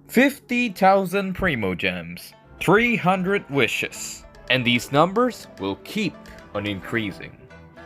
50,000 Primogems, 300 wishes, and these numbers will keep on increasing.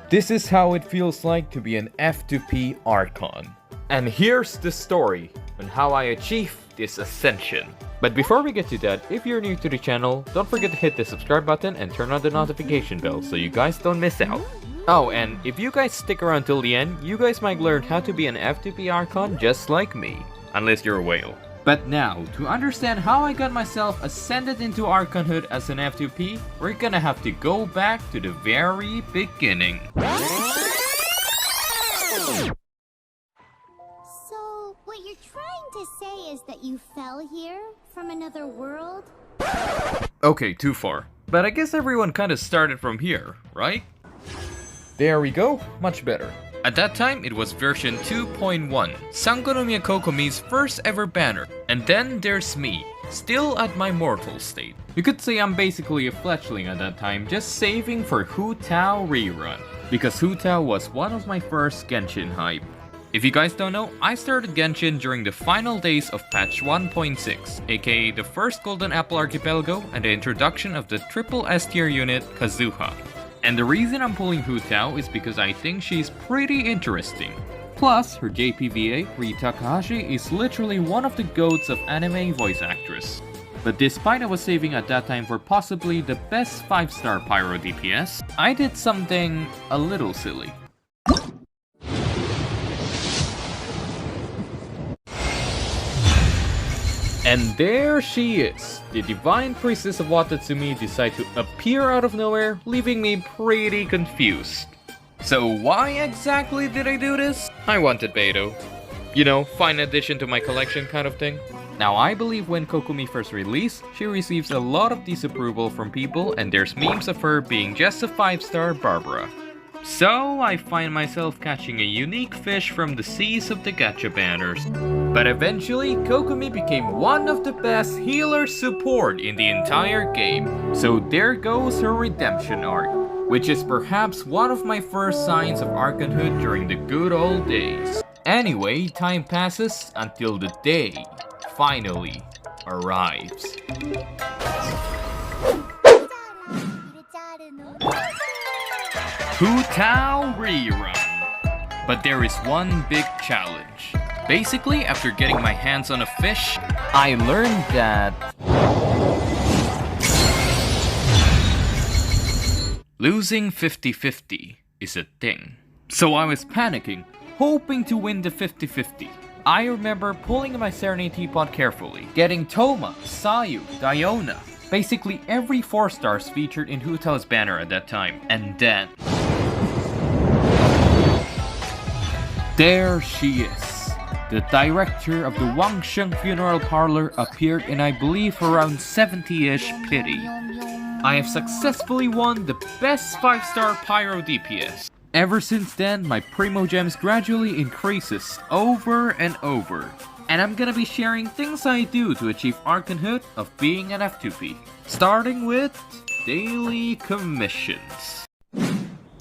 This is how it feels like to be an F2P archon. And here's the story on how I achieved this ascension. But before we get to that, if you're new to the channel, don't forget to hit the subscribe button and turn on the notification bell so you guys don't miss out. Oh, and if you guys stick around till the end, you guys might learn how to be an F2P archon just like me. Unless you're a whale. But now, to understand how I got myself ascended into archonhood as an F2P, we're gonna have to go back to the very beginning. So, what you're trying to say is that you fell here from another world? Okay, too far. But I guess everyone kinda started from here, right? There we go, much better. At that time, it was version 2.1, Sangonomiya Kokomi's first ever banner. And then there's me, still at my mortal state. You could say I'm basically a fletchling at that time, just saving for Hu Tao rerun. Because Hu Tao was one of my first Genshin hype. If you guys don't know, I started Genshin during the final days of patch 1.6, aka the first Golden Apple Archipelago and the introduction of the triple S tier unit, Kazuha. And the reason I'm pulling Hu Tao is because I think she's pretty interesting. Plus, her JPVA, Ri Takahashi, is literally one of the goats of anime voice actress. But despite I was saving at that time for possibly the best 5-star pyro DPS, I did something a little silly. And there she is! The Divine Priestess of Watatsumi decided to appear out of nowhere, leaving me pretty confused. So why exactly did I do this? I wanted baizhu. You know, fine addition to my collection kind of thing. Now I believe when Kokomi first released, she receives a lot of disapproval from people and there's memes of her being just a 5-star Barbara. So I find myself catching a unique fish from the seas of the gacha banners. But eventually, Kokomi became one of the best healer support in the entire game. So there goes her redemption arc, which is perhaps one of my first signs of archonhood during the good old days. Anyway, time passes until the day finally arrives. Hu Tao rerun. But there is one big challenge. Basically, after getting my hands on a fish, I learned that losing 50-50 is a thing. So I was panicking, hoping to win the 50-50. I remember pulling my Serenade teapot carefully, getting Toma, Sayu, Diona, basically every 4-stars featured in Hu Tao's banner at that time, and then there she is. The director of the Wangsheng Funeral Parlor appeared in I believe around 70-ish pity. I have successfully won the best 5-star pyro DPS. Ever since then, my Primogems gradually increases over and over. And I'm gonna be sharing things I do to achieve archonhood of being an F2P. Starting with daily commissions.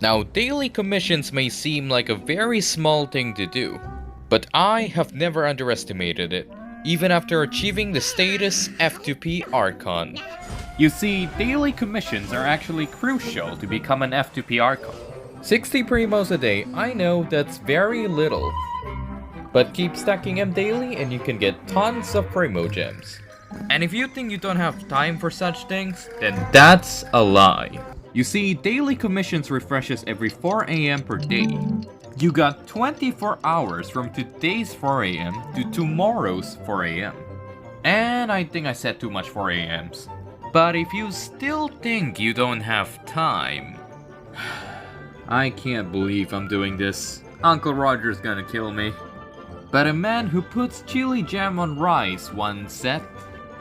Now, daily commissions may seem like a very small thing to do, but I have never underestimated it, even after achieving the status F2P Archon. You see, daily commissions are actually crucial to become an F2P Archon. 60 primos a day, I know that's very little. But keep stacking them daily and you can get tons of Primogems. And if you think you don't have time for such things, then that's a lie. You see, daily commissions refreshes every 4 AM per day. You got 24 hours from today's 4 AM to tomorrow's 4 AM. And I think I said too much 4 AMs. But if you still think you don't have time, I can't believe I'm doing this. Uncle Roger's gonna kill me. But a man who puts chili jam on rice once said,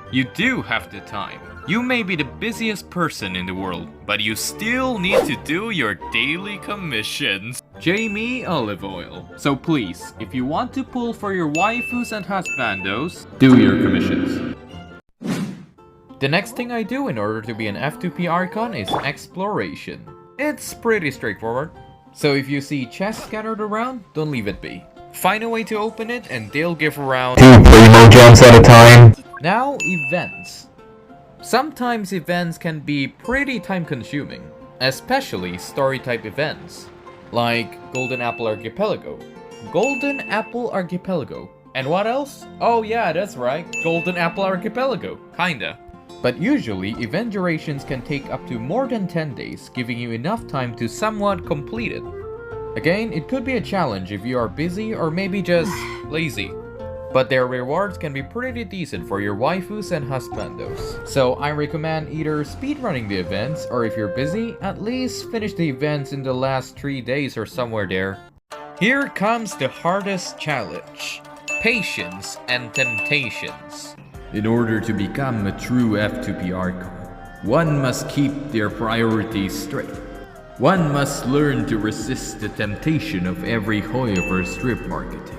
"You do have the time. You may be the busiest person in the world, but you still need to do your daily commissions." Jamie Olive Oil. So please, if you want to pull for your waifus and husbandos, do your commissions. The next thing I do in order to be an F2P Archon is exploration. It's pretty straightforward. So if you see chests scattered around, don't leave it be. Find a way to open it and they'll give around 2 Primogems at a time. Now, events. Sometimes events can be pretty time consuming, especially story type events, like Golden Apple Archipelago. Golden Apple Archipelago. And what else? Oh yeah, that's right, Golden Apple Archipelago, kinda. But usually, event durations can take up to more than 10 days, giving you enough time to somewhat complete it. Again, it could be a challenge if you are busy or maybe just lazy. But their rewards can be pretty decent for your waifus and husbandos. So I recommend either speedrunning the events, or if you're busy, at least finish the events in the last 3 days or somewhere there. Here comes the hardest challenge. Patience and temptations. In order to become a true F2P archon, one must keep their priorities straight. One must learn to resist the temptation of every however strip marketing.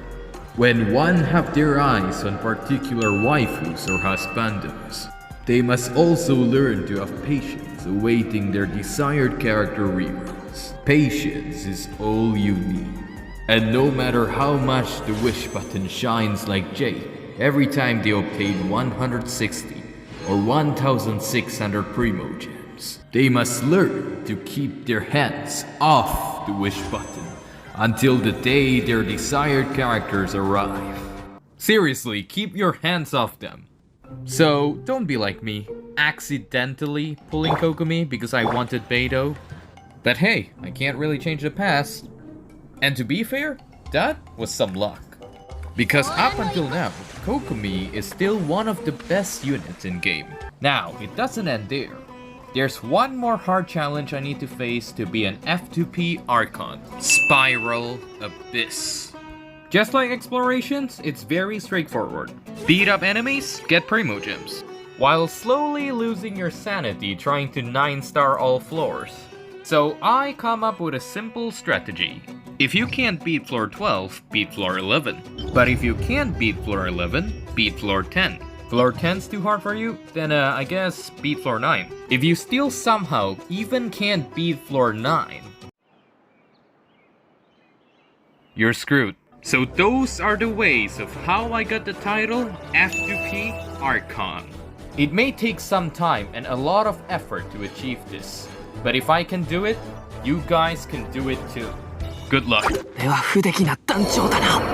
When one have their eyes on particular waifus or husbandos, they must also learn to have patience awaiting their desired character reruns. Patience is all you need. And no matter how much the wish button shines like jade, every time they obtain 160 or 1600 Primogems, they must learn to keep their hands off the wish button until the day their desired characters arrive. Seriously, keep your hands off them. So, don't be like me, accidentally pulling Kokomi because I wanted baizhu. But hey, I can't really change the past. And to be fair, that was some luck. Because up until now, Kokomi is still one of the best units in game. Now, it doesn't end there. There's one more hard challenge I need to face to be an F2P Archon. Spiral Abyss. Just like explorations, it's very straightforward. Beat up enemies, get Primogems, while slowly losing your sanity trying to 9-star all floors. So I come up with a simple strategy. If you can't beat floor 12, beat floor 11. But if you can't beat floor 11, beat floor 10. Floor 10's too hard for you? Then I guess beat floor 9. If you still somehow even can't beat floor 9, you're screwed. So those are the ways of how I got the title F2P Archon. It may take some time and a lot of effort to achieve this, but if I can do it, you guys can do it too. Good luck. 俺は不出来な団長だな。